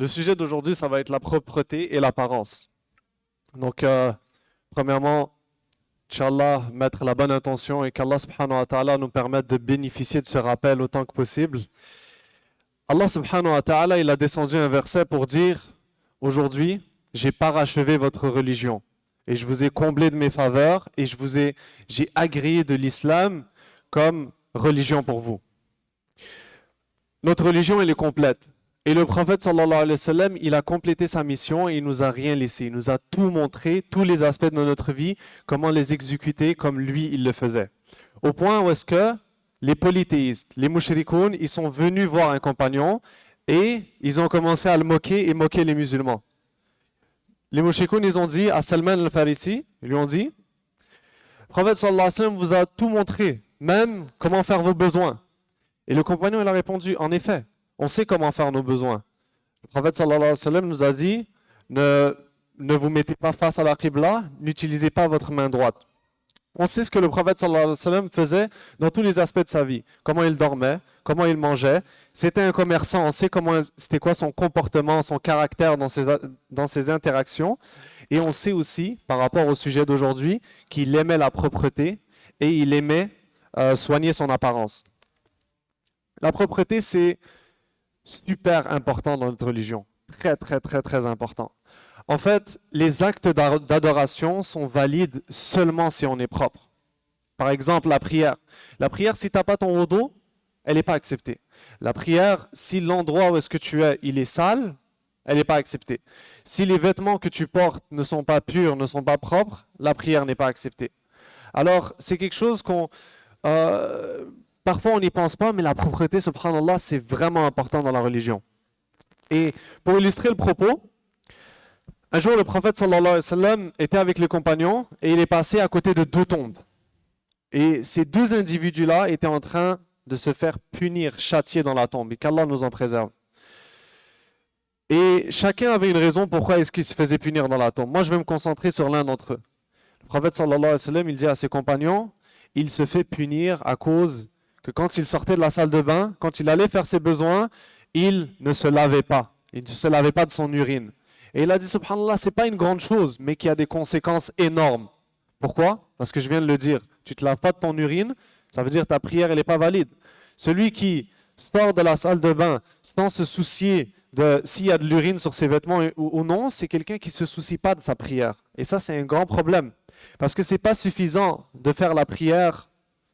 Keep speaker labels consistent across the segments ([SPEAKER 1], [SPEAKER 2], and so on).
[SPEAKER 1] Le sujet d'aujourd'hui, ça va être la propreté et l'apparence. Donc, premièrement, Inch'Allah, mettre la bonne intention et qu'Allah subhanahu wa ta'ala nous permette de bénéficier de ce rappel autant que possible. Allah subhanahu wa ta'ala, il a descendu un verset pour dire « Aujourd'hui, j'ai parachevé votre religion et je vous ai comblé de mes faveurs et j'ai agréé de l'islam comme religion pour vous. » Notre religion, elle est complète. Et le prophète sallallahu alayhi wa sallam, il a complété sa mission et il nous a rien laissé. Il nous a tout montré, tous les aspects de notre vie, comment les exécuter comme lui, il le faisait. Au point où est-ce que les polythéistes, les mushrikoun, ils sont venus voir un compagnon et ils ont commencé à le moquer et moquer les musulmans. Les mushrikoun, ils ont dit à Salman al-Farisi, ils lui ont dit, le prophète sallallahu alayhi wa sallam vous a tout montré, même comment faire vos besoins. Et le compagnon, il a répondu, en effet, on sait comment faire nos besoins. Le prophète sallallahu alayhi wa sallam nous a dit, ne vous mettez pas face à la qibla, n'utilisez pas votre main droite. On sait ce que le prophète sallallahu alayhi wa sallam faisait dans tous les aspects de sa vie. Comment il dormait, comment il mangeait. C'était un commerçant, on sait c'était quoi son comportement, son caractère dans ses interactions. Et on sait aussi, par rapport au sujet d'aujourd'hui, qu'il aimait la propreté et il aimait soigner son apparence. La propreté, c'est super important dans notre religion. Très, très, très, très important. En fait, les actes d'adoration sont valides seulement si on est propre. Par exemple, la prière. La prière, si tu n'as pas ton wudu, elle n'est pas acceptée. La prière, si l'endroit où est-ce que tu es, il est sale, elle n'est pas acceptée. Si les vêtements que tu portes ne sont pas purs, ne sont pas propres, la prière n'est pas acceptée. Alors, c'est quelque chose qu'on... parfois, on n'y pense pas, mais la propreté, subhanallah, c'est vraiment important dans la religion. Et pour illustrer le propos, un jour, le prophète sallallahu alayhi wa sallam était avec les compagnons et il est passé à côté de deux tombes. Et ces deux individus-là étaient en train de se faire punir, châtier dans la tombe, et qu'Allah nous en préserve. Et chacun avait une raison pourquoi est-ce qu'il se faisait punir dans la tombe. Moi, je vais me concentrer sur l'un d'entre eux. Le prophète sallallahu alayhi wa sallam, il dit à ses compagnons, il se fait punir à cause que quand il sortait de la salle de bain, quand il allait faire ses besoins, il ne se lavait pas. Il ne se lavait pas de son urine. Et il a dit, subhanallah, ce n'est pas une grande chose, mais qui a des conséquences énormes. Pourquoi? Parce que je viens de le dire. Tu ne te laves pas de ton urine, ça veut dire que ta prière, elle n'est pas valide. Celui qui sort de la salle de bain sans se soucier de s'il y a de l'urine sur ses vêtements ou non, c'est quelqu'un qui ne se soucie pas de sa prière. Et ça, c'est un grand problème. Parce que ce n'est pas suffisant de faire la prière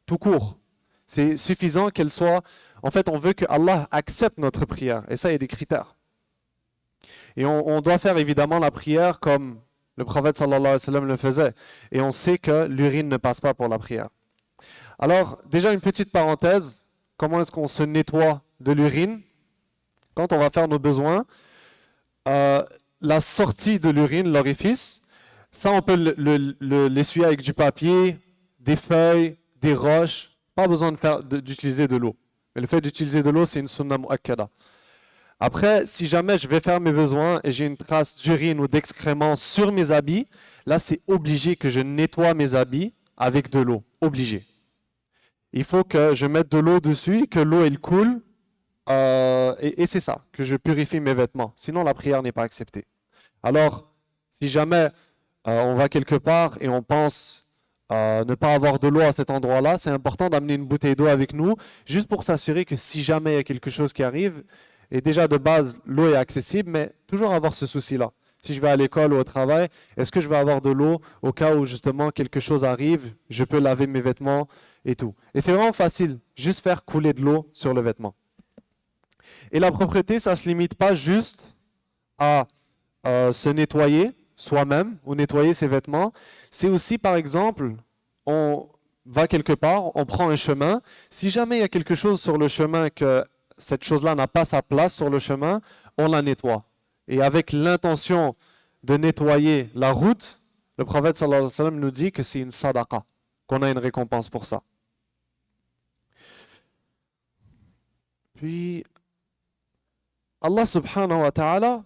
[SPEAKER 1] tout court. C'est suffisant qu'elle soit... En fait, on veut que Allah accepte notre prière. Et ça, il y a des critères. Et on doit faire évidemment la prière comme le prophète sallallahu alayhi wa sallam le faisait. Et on sait que l'urine ne passe pas pour la prière. Alors, déjà une petite parenthèse. Comment est-ce qu'on se nettoie de l'urine quand on va faire nos besoins? La sortie de l'urine, l'orifice, ça on peut l'essuyer avec du papier, des feuilles, des roches. Pas besoin d'utiliser de l'eau. Mais le fait d'utiliser de l'eau, c'est une sunna mu'akkada. Après, si jamais je vais faire mes besoins et j'ai une trace d'urine ou d'excréments sur mes habits, là c'est obligé que je nettoie mes habits avec de l'eau. Obligé. Il faut que je mette de l'eau dessus, que l'eau elle coule, et c'est ça, que je purifie mes vêtements. Sinon la prière n'est pas acceptée. Alors, si jamais on va quelque part et on pense ne pas avoir de l'eau à cet endroit-là, c'est important d'amener une bouteille d'eau avec nous, juste pour s'assurer que si jamais il y a quelque chose qui arrive, et déjà de base, l'eau est accessible, mais toujours avoir ce souci-là. Si je vais à l'école ou au travail, est-ce que je vais avoir de l'eau au cas où justement quelque chose arrive, je peux laver mes vêtements et tout. Et c'est vraiment facile, juste faire couler de l'eau sur le vêtement. Et la propreté, ça ne se limite pas juste à se nettoyer soi-même ou nettoyer ses vêtements. C'est aussi, par exemple, on va quelque part, on prend un chemin. Si jamais il y a quelque chose sur le chemin que cette chose-là n'a pas sa place sur le chemin, on la nettoie. Et avec l'intention de nettoyer la route, le prophète sallallahu alayhi wa sallam nous dit que c'est une sadaqa, qu'on a une récompense pour ça. Puis, Allah subhanahu wa ta'ala,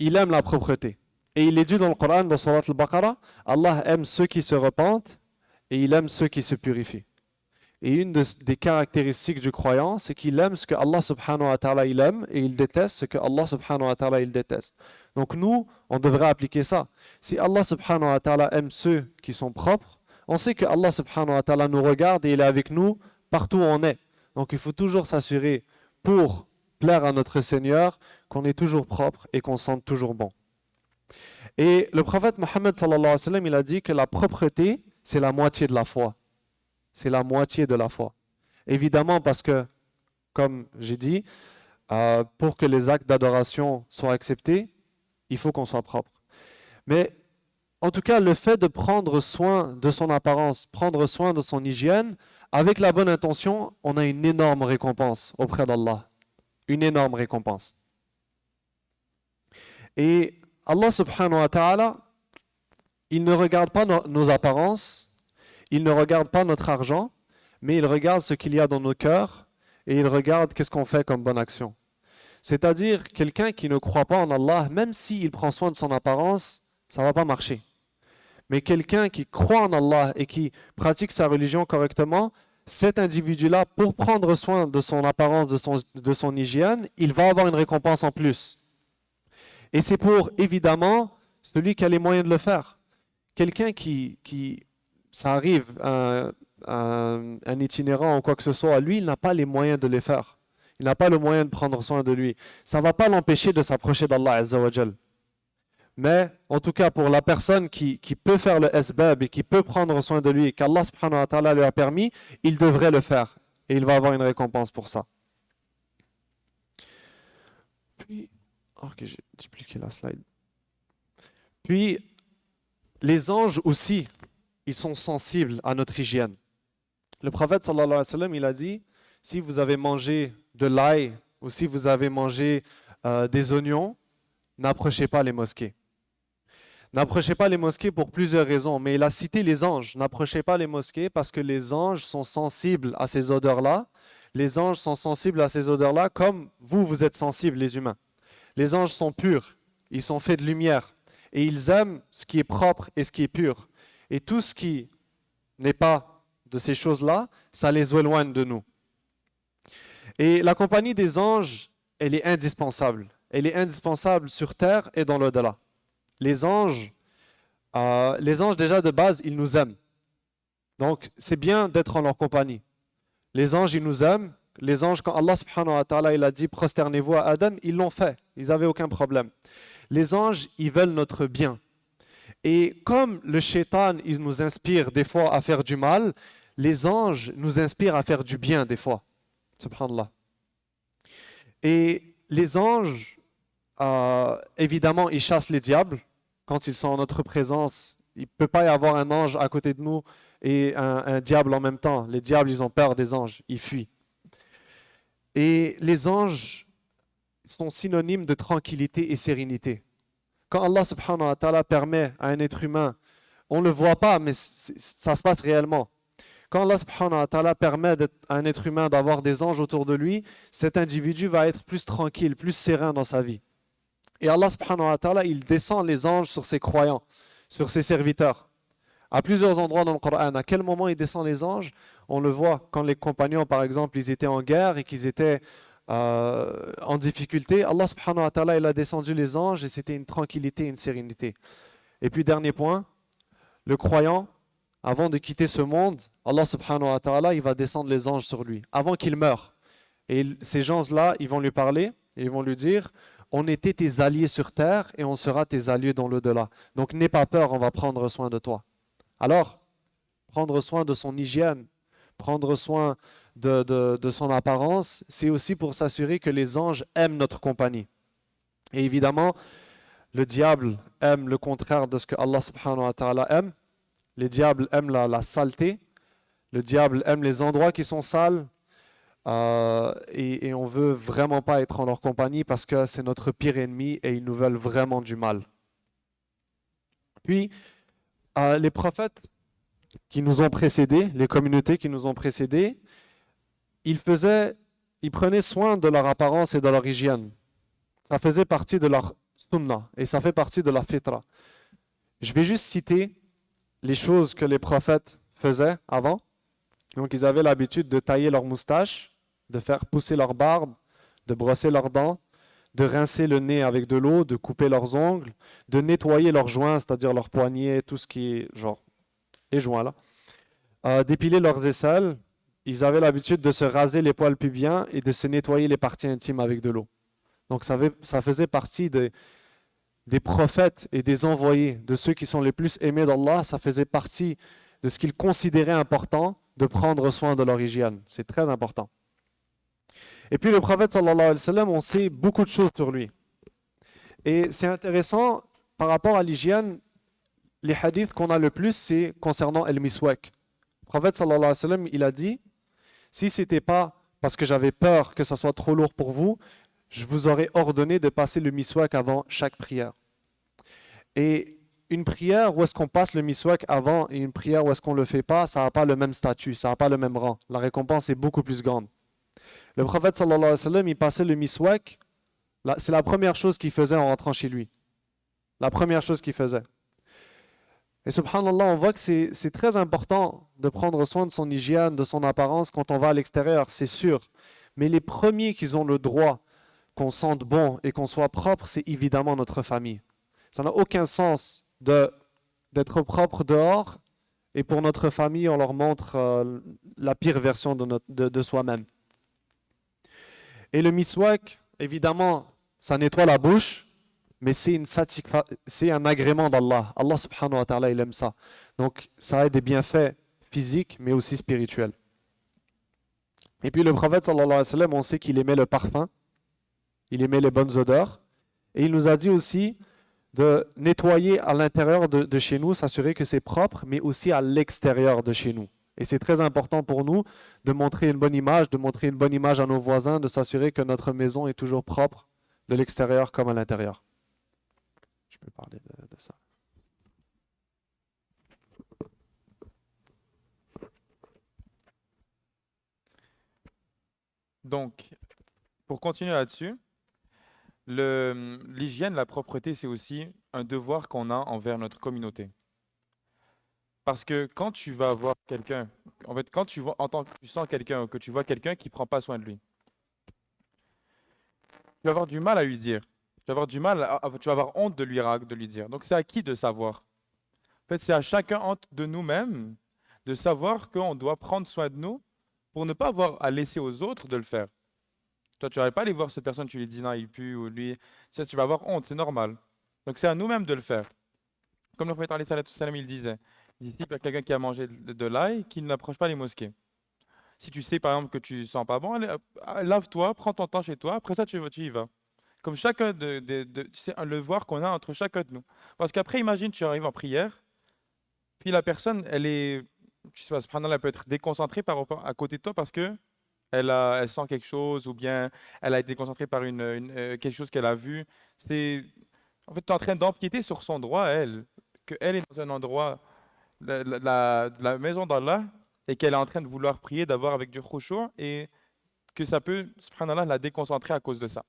[SPEAKER 1] il aime la propreté. Et il est dit dans le Coran, dans Surat al-Baqarah, Allah aime ceux qui se repentent et il aime ceux qui se purifient. Et des caractéristiques du croyant, c'est qu'il aime ce que Allah subhanahu wa ta'ala il aime et il déteste ce que Allah subhanahu wa ta'ala il déteste. Donc nous, on devrait appliquer ça. Si Allah subhanahu wa ta'ala aime ceux qui sont propres, on sait que Allah subhanahu wa ta'ala nous regarde et il est avec nous partout où on est. Donc il faut toujours s'assurer, pour plaire à notre Seigneur, qu'on est toujours propre et qu'on sente toujours bon. Et le prophète Mohammed sallallahu alayhi wa sallam, il a dit que la propreté, c'est la moitié de la foi. C'est la moitié de la foi. Évidemment parce que, comme j'ai dit, pour que les actes d'adoration soient acceptés, il faut qu'on soit propre. Mais en tout cas, le fait de prendre soin de son apparence, prendre soin de son hygiène, avec la bonne intention, on a une énorme récompense auprès d'Allah. Une énorme récompense. Et Allah subhanahu wa ta'ala, il ne regarde pas nos apparences, il ne regarde pas notre argent, mais il regarde ce qu'il y a dans nos cœurs et il regarde qu'est-ce qu'on fait comme bonne action. C'est-à-dire, quelqu'un qui ne croit pas en Allah, même s'il prend soin de son apparence, ça ne va pas marcher. Mais quelqu'un qui croit en Allah et qui pratique sa religion correctement, cet individu-là, pour prendre soin de son apparence, de son hygiène, il va avoir une récompense en plus. Et c'est pour, évidemment, celui qui a les moyens de le faire. Quelqu'un ça arrive, un itinérant ou quoi que ce soit, lui, il n'a pas les moyens de les faire. Il n'a pas le moyen de prendre soin de lui. Ça ne va pas l'empêcher de s'approcher d'Allah Azza wa Jal. Mais, en tout cas, pour la personne qui peut faire le asbab et qui peut prendre soin de lui et qu'Allah subhanahu wa ta'ala lui a permis, il devrait le faire. Et il va avoir une récompense pour ça. Puis, ok, j'ai dupliqué la slide. Puis, les anges aussi, ils sont sensibles à notre hygiène. Le prophète sallallahu alayhi wa sallam, il a dit, si vous avez mangé de l'ail ou si vous avez mangé des oignons, n'approchez pas les mosquées. N'approchez pas les mosquées pour plusieurs raisons, mais il a cité les anges. N'approchez pas les mosquées parce que les anges sont sensibles à ces odeurs-là. Les anges sont sensibles à ces odeurs-là comme vous êtes sensibles, les humains. Les anges sont purs, ils sont faits de lumière et ils aiment ce qui est propre et ce qui est pur. Et tout ce qui n'est pas de ces choses-là, ça les éloigne de nous. Et la compagnie des anges, elle est indispensable. Elle est indispensable sur terre et dans l'au-delà. Les anges déjà de base, ils nous aiment. Donc c'est bien d'être en leur compagnie. Les anges, ils nous aiment. Les anges, quand Allah subhanahu wa ta'ala il a dit prosternez-vous à Adam, ils l'ont fait. Ils n'avaient aucun problème. Les anges, ils veulent notre bien. Et comme le shaitan, il nous inspire des fois à faire du mal, les anges nous inspirent à faire du bien des fois. Subhanallah. Et les anges, évidemment, ils chassent les diables. Quand ils sont en notre présence, il ne peut pas y avoir un ange à côté de nous et un diable en même temps. Les diables, ils ont peur des anges, ils fuient. Et les anges sont synonymes de tranquillité et sérénité. Quand Allah subhanahu wa ta'ala permet à un être humain, on ne le voit pas, mais ça se passe réellement. Quand Allah subhanahu wa ta'ala permet à un être humain d'avoir des anges autour de lui, cet individu va être plus tranquille, plus serein dans sa vie. Et Allah subhanahu wa ta'ala, il descend les anges sur ses croyants, sur ses serviteurs. À plusieurs endroits dans le Coran, à quel moment il descend les anges? On le voit quand les compagnons, par exemple, ils étaient en guerre et qu'ils étaient en difficulté. Allah subhanahu wa ta'ala, il a descendu les anges et c'était une tranquillité, une sérénité. Et puis dernier point, le croyant, avant de quitter ce monde, Allah subhanahu wa ta'ala, il va descendre les anges sur lui, avant qu'il meure. Et ces gens-là, ils vont lui parler et ils vont lui dire, on était tes alliés sur terre et on sera tes alliés dans l'au-delà. Donc n'aie pas peur, on va prendre soin de toi. Alors, prendre soin de son hygiène, prendre soin de son apparence, c'est aussi pour s'assurer que les anges aiment notre compagnie. Et évidemment, le diable aime le contraire de ce que Allah subhanahu wa ta'ala aime. Les diables aiment la saleté. Le diable aime les endroits qui sont sales. Et on ne veut vraiment pas être en leur compagnie parce que c'est notre pire ennemi et ils nous veulent vraiment du mal. Puis, les prophètes qui nous ont précédés, les communautés qui nous ont précédés, ils prenaient soin de leur apparence et de leur hygiène. Ça faisait partie de leur sunnah et ça fait partie de la fitra. Je vais juste citer les choses que les prophètes faisaient avant Donc ils avaient l'habitude de tailler leurs moustaches, de faire pousser leur barbe, de brosser leurs dents, de rincer le nez avec de l'eau, de couper leurs ongles, de nettoyer leurs joints, c'est-à-dire leurs poignets, tout ce qui est genre les joints là, d'épiler leurs aisselles. Ils avaient l'habitude de se raser les poils pubiens et de se nettoyer les parties intimes avec de l'eau. Donc ça faisait partie des prophètes et des envoyés, de ceux qui sont les plus aimés d'Allah. Ça faisait partie de ce qu'ils considéraient important de prendre soin de leur hygiène. C'est très important. Et puis le prophète sallallahu alayhi wa sallam, on sait beaucoup de choses sur lui. Et c'est intéressant, par rapport à l'hygiène, les hadiths qu'on a le plus, c'est concernant el-miswak. Le prophète sallallahu alayhi wa sallam, il a dit, si ce n'était pas parce que j'avais peur que ça soit trop lourd pour vous, je vous aurais ordonné de passer le miswak avant chaque prière. Et une prière où est-ce qu'on passe le miswak avant et une prière où est-ce qu'on ne le fait pas, ça n'a pas le même statut, ça n'a pas le même rang. La récompense est beaucoup plus grande. Le prophète sallallahu alayhi wa sallam, il passait le miswak, c'est la première chose qu'il faisait en rentrant chez lui. La première chose qu'il faisait. Et subhanallah, on voit que c'est très important de prendre soin de son hygiène, de son apparence quand on va à l'extérieur, c'est sûr. Mais les premiers qui ont le droit qu'on sente bon et qu'on soit propre, c'est évidemment notre famille. Ça n'a aucun sens d'être propre dehors et pour notre famille, on leur montre la pire version de soi-même. Et le miswak, évidemment, ça nettoie la bouche, mais c'est un agrément d'Allah. Allah subhanahu wa ta'ala, il aime ça. Donc, ça a des bienfaits physiques, mais aussi spirituels. Et puis le prophète sallallahu alayhi wa sallam, on sait qu'il aimait le parfum, il aimait les bonnes odeurs, et il nous a dit aussi de nettoyer à l'intérieur de chez nous, s'assurer que c'est propre, mais aussi à l'extérieur de chez nous. Et c'est très important pour nous de montrer une bonne image, de montrer une bonne image à nos voisins, de s'assurer que notre maison est toujours propre de l'extérieur comme à l'intérieur. Je peux parler de ça.
[SPEAKER 2] Donc, pour continuer là-dessus, l'hygiène, la propreté, c'est aussi un devoir qu'on a envers notre communauté. Parce que quand tu vas voir quelqu'un, en fait, quand tu vois, tu sens quelqu'un, que tu vois quelqu'un qui prend pas soin de lui, tu vas avoir du mal à lui dire. Tu vas avoir du mal, tu vas avoir honte de lui dire. Donc, c'est à qui de savoir? En fait, c'est à chacun entre de nous-mêmes de savoir qu'on doit prendre soin de nous pour ne pas avoir à laisser aux autres de le faire. Toi, tu vas pas aller voir cette personne, tu lui dis non, il pue, ou lui, ça, tu vas avoir honte, c'est normal. Donc, c'est à nous-mêmes de le faire. Comme le prophète alayhi salatu wassalam, il disait, il dit, quelqu'un qui a mangé de l'ail, qui n'approche pas les mosquées. Si tu sais, par exemple, que tu sens pas bon, allez, lave-toi, prends ton temps chez toi, après ça, tu y vas. Comme chacun c'est un devoir qu'on a entre chacun de nous. Parce qu'après, imagine, tu arrives en prière, puis la personne, elle est, je sais pas, subhanallah, elle peut être déconcentrée par rapport à côté de toi parce que elle sent quelque chose ou bien elle a été déconcentrée par quelque chose qu'elle a vu. C'est, en fait, tu es en train d'empiéter sur son droit, elle, qu'elle est dans un endroit, la maison d'Allah, et qu'elle est en train de vouloir prier, d'avoir avec du khushu', et que ça peut, subhanallah, la déconcentrer à cause de ça.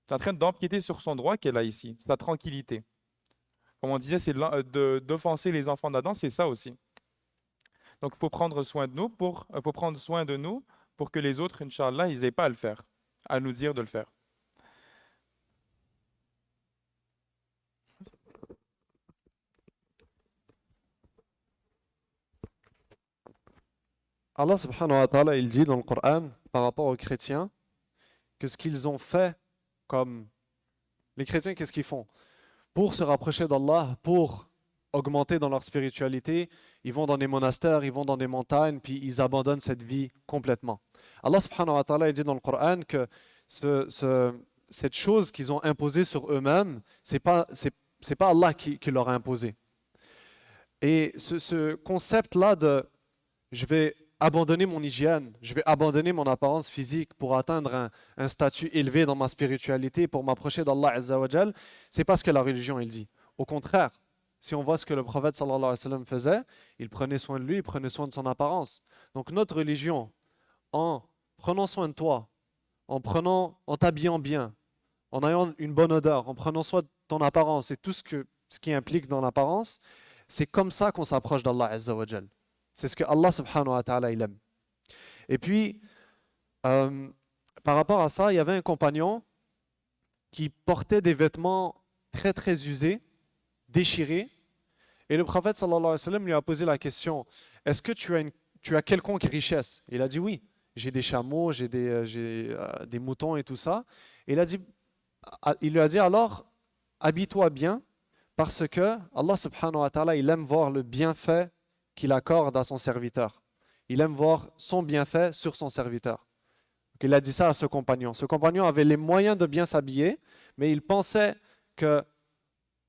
[SPEAKER 2] Tu es en train d'empiéter sur son droit qu'elle a ici, sa tranquillité. Comme on disait, c'est d'offenser les enfants d'Adam, c'est ça aussi. Donc, il faut prendre soin de nous faut prendre soin de nous pour que les autres, Inch'Allah, ils n'aient pas à le faire, à nous dire de le faire.
[SPEAKER 1] Allah subhanahu wa ta'ala, il dit dans le Coran, par rapport aux chrétiens, que ce qu'ils ont fait comme... Les chrétiens, qu'est-ce qu'ils font? Pour se rapprocher d'Allah, pour augmenter dans leur spiritualité, ils vont dans des monastères, ils vont dans des montagnes, puis ils abandonnent cette vie complètement. Allah subhanahu wa ta'ala, il dit dans le Coran que cette chose qu'ils ont imposée sur eux-mêmes, c'est pas Allah qui leur a imposé. Et ce concept-là de je vais abandonner mon hygiène, je vais abandonner mon apparence physique pour atteindre un statut élevé dans ma spiritualité, pour m'approcher d'Allah Azza wa Jal, c'est pas ce que la religion il dit. Au contraire, si on voit ce que le prophète sallallahu alayhi wa sallam faisait, il prenait soin de lui, il prenait soin de son apparence. Donc notre religion, en prenant soin de toi, en t'habillant bien, en ayant une bonne odeur, en prenant soin de ton apparence et tout ce qui implique dans l'apparence, c'est comme ça qu'on s'approche d'Allah Azza wa Jal. C'est ce que Allah subhanahu wa ta'ala il aime. Et puis, euh, par rapport à ça, il y avait un compagnon qui portait des vêtements très très usés, déchirés. Et le prophète sallallahu alayhi wa sallam lui a posé la question, est-ce que tu as quelconque richesse? Il a dit oui, j'ai des chameaux, j'ai des moutons et tout ça. Et il lui a dit alors, habille-toi bien, parce que Allah subhanahu wa ta'ala, il aime voir le bienfait qu'il accorde à son serviteur. Il aime voir son bienfait sur son serviteur. Donc, il a dit ça à ce compagnon. Ce compagnon avait les moyens de bien s'habiller, mais il pensait que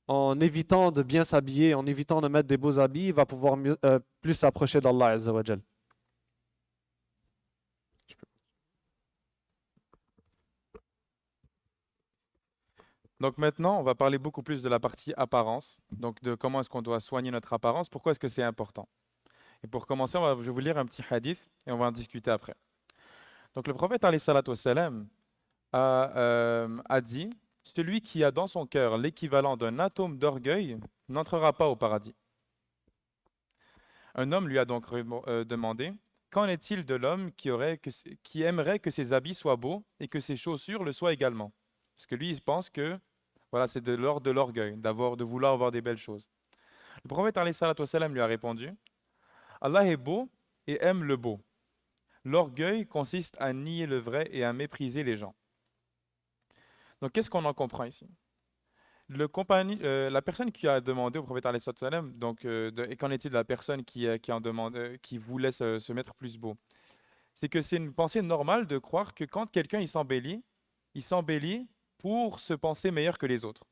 [SPEAKER 1] en évitant de bien s'habiller, en évitant de mettre des beaux habits, il va pouvoir plus s'approcher d'Allah Azza wa Jal.
[SPEAKER 2] Donc maintenant, on va parler beaucoup plus de la partie apparence, donc de comment est-ce qu'on doit soigner notre apparence, pourquoi est-ce que c'est important. Et pour commencer, je vais vous lire un petit hadith et on va en discuter après. Donc le prophète alayhi salatu wassalam, a dit, celui qui a dans son cœur l'équivalent d'un atome d'orgueil n'entrera pas au paradis. Un homme lui a donc demandé, qu'en est-il de l'homme qui aimerait que ses habits soient beaux et que ses chaussures le soient également? Parce que lui, il pense que voilà, c'est de l'ordre de l'orgueil, de vouloir avoir des belles choses. Le prophète alayhi salatu wassalam, lui a répondu, Allah est beau et aime le beau. L'orgueil consiste à nier le vrai et à mépriser les gens. Donc, qu'est-ce qu'on en comprend ici? La personne qui a demandé au prophète alayhi salatu wassalam, donc, et qu'en est-il de la personne qui voulait se mettre plus beau? C'est que c'est une pensée normale de croire que quand quelqu'un il s'embellit pour se penser meilleur que les autres.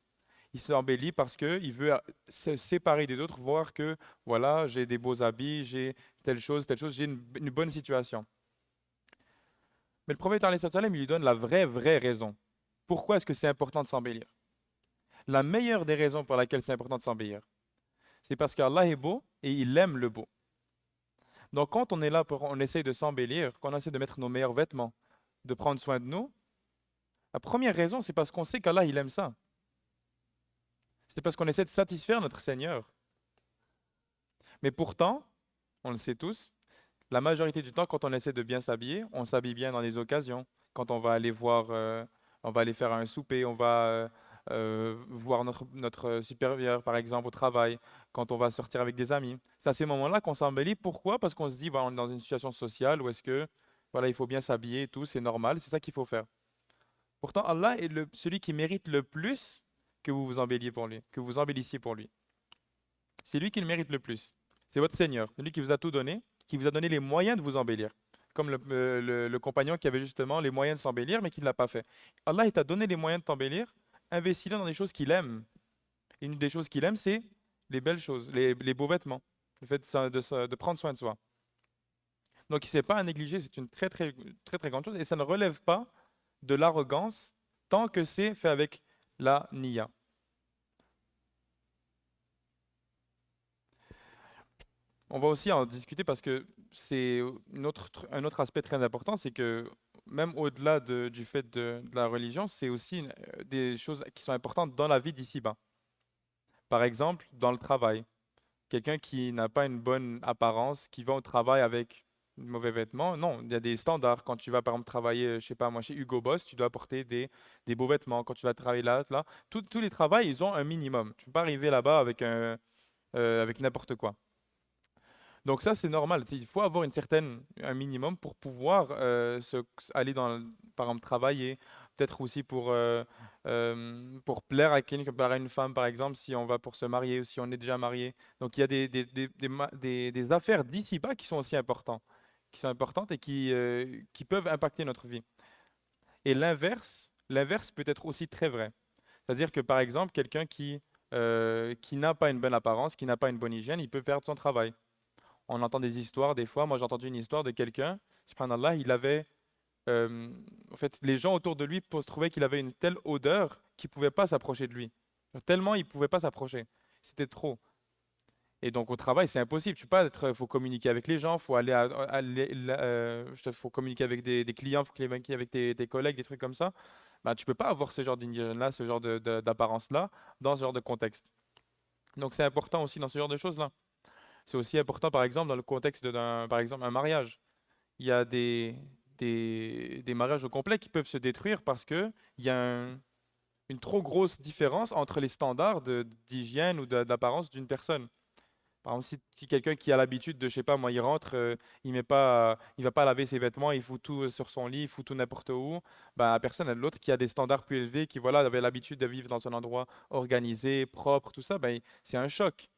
[SPEAKER 2] Il s'embellit parce qu'il veut se séparer des autres, voir que voilà, j'ai des beaux habits, j'ai telle chose, j'ai une bonne situation. Mais le prophète alayhi salatu wassalam, il lui donne la vraie raison. Pourquoi est-ce que c'est important de s'embellir? La meilleure des raisons pour laquelle c'est important de s'embellir, c'est parce qu'Allah est beau et il aime le beau. Donc quand on est là, on essaye de s'embellir, quand on essaie de mettre nos meilleurs vêtements, de prendre soin de nous, la première raison, c'est parce qu'on sait qu'Allah, il aime ça. C'est parce qu'on essaie de satisfaire notre Seigneur. Mais pourtant, on le sait tous, la majorité du temps, quand on essaie de bien s'habiller, on s'habille bien dans les occasions. Quand on va aller voir, on va aller faire un souper, on va voir notre supérieur, par exemple, au travail, quand on va sortir avec des amis. C'est à ces moments-là qu'on s'embellit. Pourquoi? Parce qu'on se dit, voilà, on est dans une situation sociale où est-ce que, voilà, il faut bien s'habiller et tout, c'est normal, c'est ça qu'il faut faire. Pourtant, Allah est celui qui mérite le plus que vous vous embelliez pour lui, que vous embellissiez pour lui. C'est lui qui le mérite le plus. C'est votre Seigneur, celui qui vous a tout donné, qui vous a donné les moyens de vous embellir. Comme le compagnon qui avait justement les moyens de s'embellir, mais qui ne l'a pas fait. Allah, il t'a donné les moyens de t'embellir, investis-le dans des choses qu'il aime. Et une des choses qu'il aime, c'est les belles choses, les beaux vêtements, le fait de prendre soin de soi. Donc, ce n'est pas à négliger, c'est une très grande chose. Et ça ne relève pas de l'arrogance tant que c'est fait avec la niya. On va aussi en discuter parce que c'est un autre aspect très important, c'est que même au-delà du fait de la religion, c'est aussi des choses qui sont importantes dans la vie d'ici-bas. Par exemple, dans le travail, quelqu'un qui n'a pas une bonne apparence, qui va au travail avec de mauvais vêtements, non, il y a des standards. Quand tu vas par exemple travailler, je sais pas moi, chez Hugo Boss, tu dois porter des beaux vêtements. Quand tu vas travailler là, tous les travails, ils ont un minimum. Tu ne peux pas arriver là-bas avec n'importe quoi. Donc ça, c'est normal. Il faut avoir un minimum pour pouvoir aller par exemple, travailler. Peut-être aussi pour plaire à quelqu'un, comme à une femme, par exemple, si on va pour se marier ou si on est déjà marié. Donc il y a des affaires d'ici-bas qui sont importantes et qui peuvent impacter notre vie. Et l'inverse peut être aussi très vrai. C'est-à-dire que, par exemple, quelqu'un qui n'a pas une bonne apparence, qui n'a pas une bonne hygiène, il peut perdre son travail. On entend des histoires, des fois. Moi, j'ai entendu une histoire de quelqu'un, subhanallah, en fait, les gens autour de lui trouvaient qu'il avait une telle odeur qu'ils ne pouvaient pas s'approcher de lui. Tellement ils ne pouvaient pas s'approcher. C'était trop. Et donc, au travail, c'est impossible. Tu peux pas être, faut communiquer avec les gens, faut faut communiquer avec des clients, faut communiquer avec tes collègues, des trucs comme ça. Bah, tu peux pas avoir ce genre d'hygiène-là, ce genre d'apparence-là, dans ce genre de contexte. Donc, c'est important aussi dans ce genre de choses-là. C'est aussi important, par exemple, dans le contexte par exemple, un mariage. Il y a des mariages au complet qui peuvent se détruire parce que il y a une trop grosse différence entre les standards d'hygiène ou d'apparence d'une personne. Par exemple, si quelqu'un qui a l'habitude de, je sais pas, moi, il rentre, il va pas laver ses vêtements, il fout tout sur son lit, il fout tout n'importe où, ben, la personne, l'autre qui a des standards plus élevés, qui voilà, avait l'habitude de vivre dans un endroit organisé, propre, tout ça, ben, c'est un choc.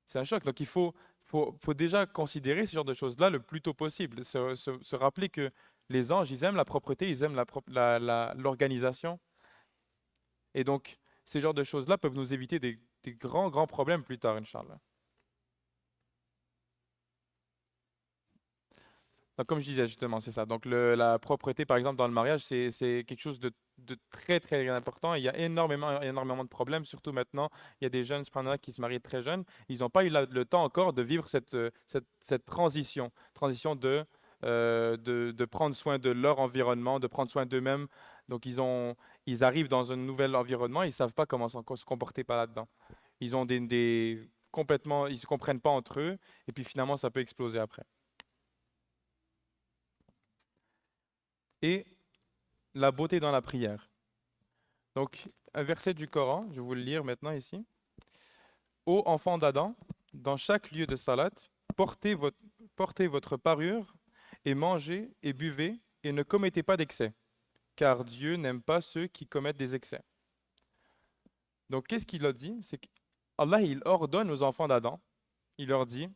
[SPEAKER 2] C'est un choc. Donc faut déjà considérer ce genre de choses-là le plus tôt possible. Se rappeler que les anges, ils aiment la propreté, ils aiment l'organisation. Et donc, ces genres de choses-là peuvent nous éviter des grands, grands problèmes plus tard, Inch'Allah. Donc, comme je disais justement, c'est ça. Donc, la propreté, par exemple, dans le mariage, c'est quelque chose de très, très important. Il y a énormément, énormément de problèmes, surtout maintenant. Il y a des jeunes, subhanallah, qui se marient très jeunes. Ils n'ont pas eu le temps encore de vivre cette transition de prendre soin de leur environnement, de prendre soin d'eux-mêmes. Donc, ils arrivent dans un nouvel environnement, ils ne savent pas comment se comporter par là-dedans. Ils ont complètement, ils ne se comprennent pas entre eux, et puis finalement, ça peut exploser après. Et la beauté dans la prière. Donc, un verset du Coran, je vais vous le lire maintenant ici. Ô enfants d'Adam, dans chaque lieu de salat, portez votre, portez votre parure et mangez et buvez et ne commettez pas d'excès, car Dieu n'aime pas ceux qui commettent des excès. Donc, qu'est-ce qu'il a dit? C'est qu'Allah, il ordonne aux enfants d'Adam, il leur dit,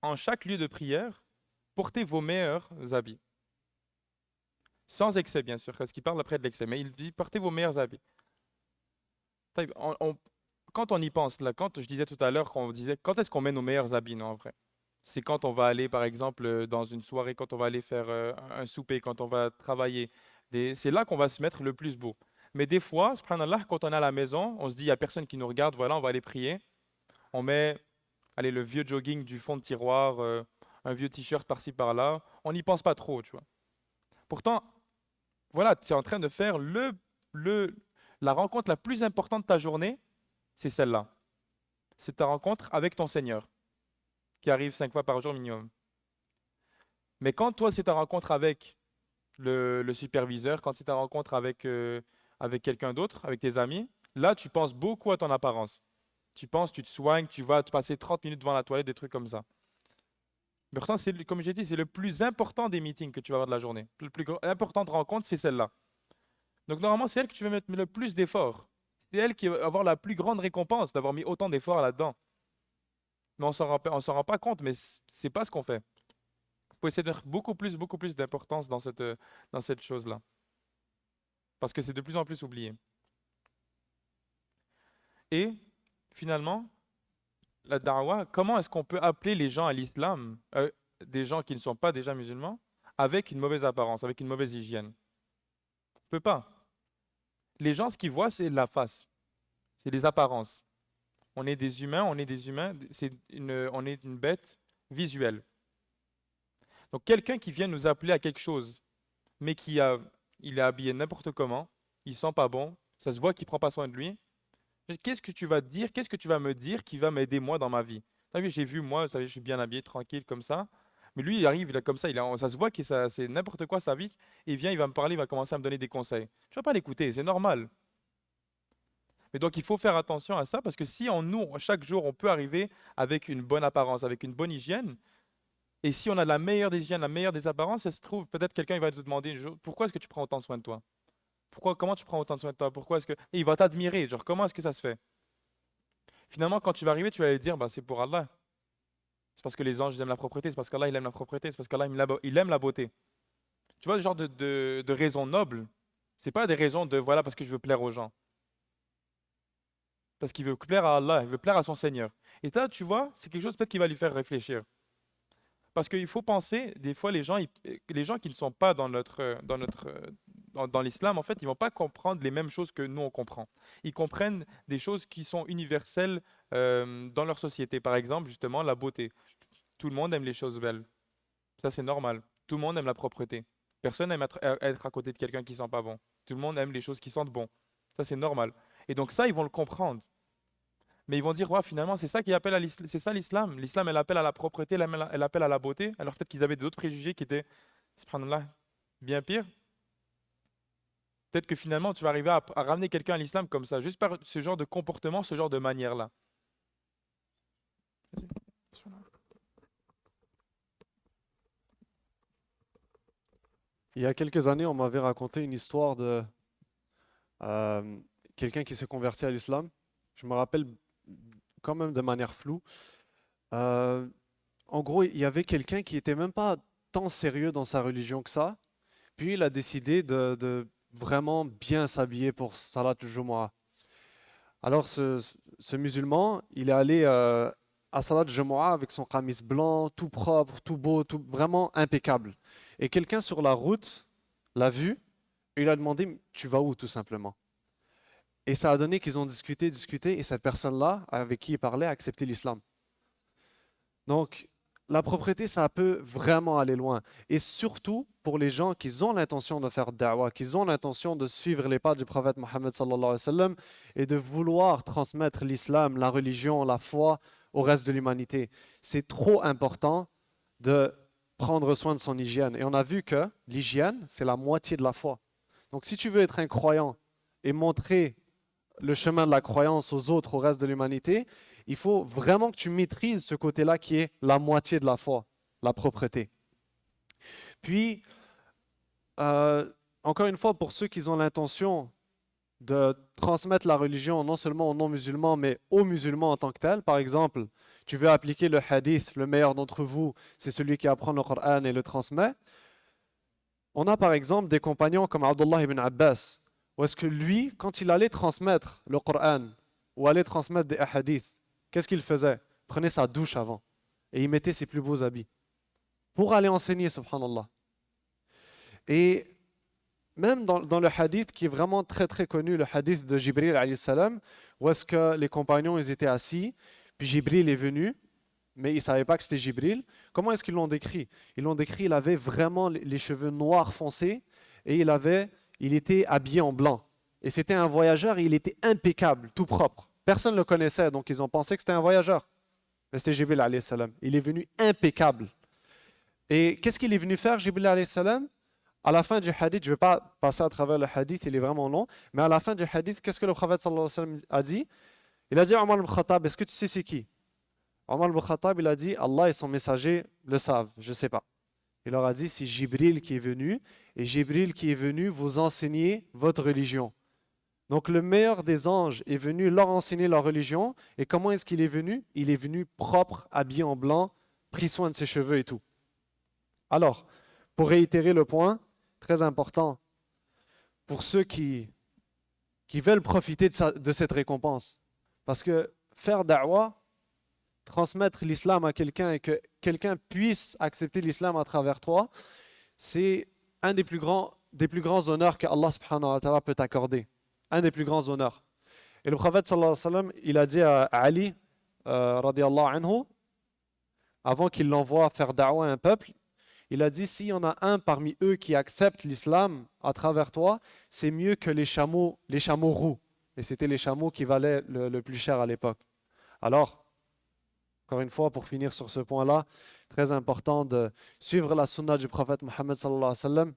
[SPEAKER 2] en chaque lieu de prière, portez vos meilleurs habits. Sans excès, bien sûr, parce qu'il parle après de l'excès, mais il dit, portez vos meilleurs habits. Taïb, quand on y pense, là, quand je disais tout à l'heure, qu'on disait, quand est-ce qu'on met nos meilleurs habits, non, en vrai? C'est quand on va aller, par exemple, dans une soirée, quand on va aller faire un souper, quand on va travailler. C'est là qu'on va se mettre le plus beau. Mais des fois, subhanallah, quand on est à la maison, on se dit, il n'y a personne qui nous regarde, voilà, on va aller prier. On met, allez, le vieux jogging du fond de tiroir, un vieux t-shirt par-ci, par-là. On n'y pense pas trop, tu vois. Pourtant, voilà, tu es en train de faire le, la rencontre la plus importante de ta journée, c'est celle-là. C'est ta rencontre avec ton Seigneur, qui arrive 5 fois par jour minimum. Mais quand toi, c'est ta rencontre avec le superviseur, quand c'est ta rencontre avec quelqu'un d'autre, avec tes amis, là, tu penses beaucoup à ton apparence. Tu penses, tu te soignes, tu vas te passer 30 minutes devant la toilette, des trucs comme ça. Mais pourtant, comme j'ai dit, c'est le plus important des meetings que tu vas avoir de la journée. Le plus importante rencontre, c'est celle-là. Donc normalement, c'est elle que tu vas mettre le plus d'efforts. C'est elle qui va avoir la plus grande récompense d'avoir mis autant d'efforts là-dedans. Mais on s'en rend pas compte, mais c'est pas ce qu'on fait. Il faut essayer de mettre beaucoup plus d'importance dans cette chose-là. Parce que c'est de plus en plus oublié. Et finalement, la da'wah, comment est-ce qu'on peut appeler les gens à l'islam, des gens qui ne sont pas déjà musulmans, avec une mauvaise apparence, avec une mauvaise hygiène? On ne peut pas. Les gens, ce qu'ils voient, c'est la face, c'est les apparences. On est des humains, on est une bête visuelle. Donc quelqu'un qui vient nous appeler à quelque chose, mais il est habillé n'importe comment, il sent pas bon, ça se voit qu'il prend pas soin de lui. Qu'est-ce que tu vas dire, qu'est-ce que tu vas me dire qui va m'aider moi dans ma vie? T'as vu, j'ai vu moi, t'as vu, je suis bien habillé, tranquille comme ça. Mais lui, il arrive, il est comme ça, ça se voit que c'est n'importe quoi sa vie. Il vient, il va me parler, il va commencer à me donner des conseils. Tu vas pas l'écouter, c'est normal. Mais donc il faut faire attention à ça parce que si chaque jour, on peut arriver avec une bonne apparence, avec une bonne hygiène, et si on a la meilleure des hygiènes, la meilleure des apparences, ça se trouve, peut-être quelqu'un il va te demander un jour, pourquoi est-ce que tu prends autant soin de toi? Comment tu prends autant de soin de toi? Pourquoi est-ce que... Et il va t'admirer, genre comment est-ce que ça se fait? Finalement, quand tu vas arriver, tu vas lui dire, bah, c'est pour Allah. C'est parce que les anges ils aiment la propreté, c'est parce qu'Allah il aime la propreté, c'est parce qu'Allah il aime la beauté. Tu vois, ce genre de raisons nobles, c'est pas des raisons de voilà parce que je veux plaire aux gens. Parce qu'il veut plaire à Allah, il veut plaire à son Seigneur. Et ça, tu vois, c'est quelque chose peut-être qui va lui faire réfléchir. Parce qu'il faut penser, des fois, les gens qui ne sont pas dans l'islam, en fait, ils vont pas comprendre les mêmes choses que nous, on comprend. Ils comprennent des choses qui sont universelles dans leur société. Par exemple, justement, la beauté. Tout le monde aime les choses belles. Ça, c'est normal. Tout le monde aime la propreté. Personne n'aime être à côté de quelqu'un qui sent pas bon. Tout le monde aime les choses qui sentent bon. Ça, c'est normal. Et donc ça, ils vont le comprendre. Mais ils vont dire, ouais, finalement, c'est ça qui appelle à l'islam, c'est ça l'islam. L'islam, elle appelle à la propreté, elle appelle à la beauté. Alors peut-être qu'ils avaient d'autres préjugés qui étaient, subhanallah, bien pires. Peut-être que finalement, tu vas arriver à ramener quelqu'un à l'islam comme ça, juste par ce genre de comportement, ce genre de manière-là.
[SPEAKER 1] Il y a quelques années, on m'avait raconté une histoire de euh, quelqu'un qui s'est converti à l'islam. Je me rappelle quand même de manière floue. Euh, En gros, il y avait quelqu'un qui était même pas tant sérieux dans sa religion que ça. Puis il a décidé de vraiment bien s'habiller pour Salat al-Jumu'ah. Alors ce musulman, il est allé à Salat al-Jumu'ah avec son qamis blanc, tout propre, tout beau, tout vraiment impeccable. Et quelqu'un sur la route l'a vu et il a demandé, tu vas où tout simplement? Et ça a donné qu'ils ont discuté, discuté, et cette personne-là, avec qui il parlait, a accepté l'islam. Donc, la propreté, ça peut vraiment aller loin. Et surtout pour les gens qui ont l'intention de faire da'wah, qui ont l'intention de suivre les pas du prophète Mohammed sallallahu alayhi wa sallam et de vouloir transmettre l'islam, la religion, la foi au reste de l'humanité. C'est trop important de prendre soin de son hygiène. Et on a vu que l'hygiène, c'est la moitié de la foi. Donc, si tu veux être un croyant et montrer le chemin de la croyance aux autres, au reste de l'humanité, il faut vraiment que tu maîtrises ce côté-là qui est la moitié de la foi, la propreté. Puis, encore une fois, pour ceux qui ont l'intention de transmettre la religion non seulement aux non-musulmans, mais aux musulmans en tant que tels, par exemple, tu veux appliquer le hadith, le meilleur d'entre vous, c'est celui qui apprend le Coran et le transmet. On a par exemple des compagnons comme Abdullah ibn Abbas, où est-ce que lui, quand il allait transmettre le Coran ou allait transmettre des hadiths, qu'est-ce qu'il faisait? Il prenait sa douche avant et il mettait ses plus beaux habits pour aller enseigner, subhanallah. Et même dans le hadith qui est vraiment très très connu, le hadith de Jibril alayhi salam, où est-ce que les compagnons ils étaient assis, puis Jibril est venu, mais ils ne savaient pas que c'était Jibril. Comment est-ce qu'ils l'ont décrit? Ils l'ont décrit, il avait vraiment les cheveux noirs foncés et il était habillé en blanc. Et c'était un voyageur et il était impeccable, tout propre. Personne ne le connaissait, donc ils ont pensé que c'était un voyageur. Mais c'était Jibril alayhi salam. Il est venu impeccable. Et qu'est-ce qu'il est venu faire, Jibril alayhi salam? À la fin du hadith, je ne vais pas passer à travers le hadith, il est vraiment long, mais à la fin du hadith, qu'est-ce que le prophète sallallahu alayhi wa sallam a dit? Il a dit à Omar ibn Khattab, est-ce que tu sais c'est qui? Omar ibn Khattab, il a dit, Allah et son messager le savent, je ne sais pas. Il leur a dit, c'est Jibril qui est venu, et Jibril qui est venu vous enseigner votre religion. Donc le meilleur des anges est venu leur enseigner leur religion, et comment est-ce qu'il est venu? Il est venu propre, habillé en blanc, pris soin de ses cheveux et tout. Alors, pour réitérer le point, très important, pour ceux qui veulent profiter de cette récompense, parce que faire da'wah, transmettre l'islam à quelqu'un et que quelqu'un puisse accepter l'islam à travers toi, c'est un des plus grands honneurs que Allah subhanahu wa ta'ala peut t'accorder. Un des plus grands honneurs. Et le prophète sallallahu alayhi wa sallam, il a dit à Ali, radiallahu anhu, avant qu'il l'envoie faire da'wah à un peuple, il a dit, s'il y en a un parmi eux qui accepte l'islam à travers toi, c'est mieux que les chameaux roux. Et c'était les chameaux qui valaient le plus cher à l'époque. Alors, encore une fois, pour finir sur ce point-là, très important de suivre la sunna du prophète Mohammed sallallahu alayhi wa sallam,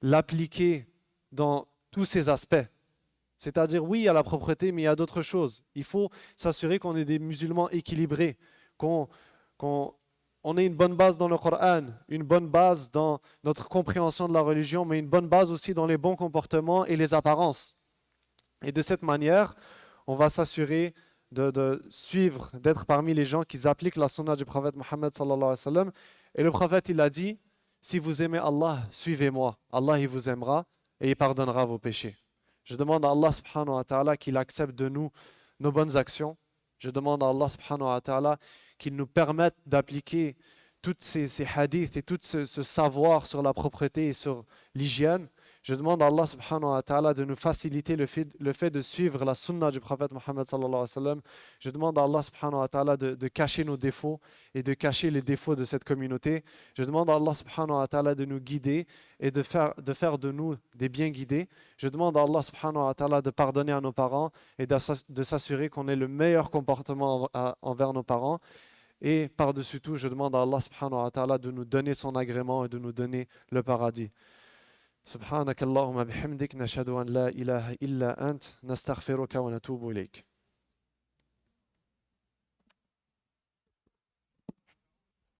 [SPEAKER 1] l'appliquer dans tous ses aspects. C'est-à-dire, oui, il y a la propreté, mais il y a d'autres choses. Il faut s'assurer qu'on est des musulmans équilibrés, qu'on ait une bonne base dans le Coran, une bonne base dans notre compréhension de la religion, mais une bonne base aussi dans les bons comportements et les apparences. Et de cette manière, on va s'assurer de suivre, d'être parmi les gens qui appliquent la sunna du prophète Mohammed sallallahu alayhi wa sallam. Et le prophète, il a dit, si vous aimez Allah, suivez-moi. Allah, il vous aimera et il pardonnera vos péchés. Je demande à Allah subhanahu wa ta'ala qu'il accepte de nous nos bonnes actions. Je demande à Allah subhanahu wa ta'ala qu'il nous permette d'appliquer tous ces hadiths et tout ce savoir sur la propreté et sur l'hygiène. Je demande à Allah subhanahu wa ta'ala de nous faciliter le fait de suivre la sunna du prophète Mohammed sallallahu alayhi wa sallam. Je demande à Allah subhanahu wa ta'ala de cacher nos défauts et de cacher les défauts de cette communauté. Je demande à Allah subhanahu wa ta'ala de nous guider et de faire de nous des bien guidés. Je demande à Allah subhanahu wa ta'ala de pardonner à nos parents et de s'assurer qu'on ait le meilleur comportement envers nos parents. Et par-dessus tout, je demande à Allah subhanahu wa ta'ala de nous donner son agrément et de nous donner le paradis. سبحانك اللهم بحمدك نشهد أن لا إله إلا أنت نستغفرك ونتوب إليك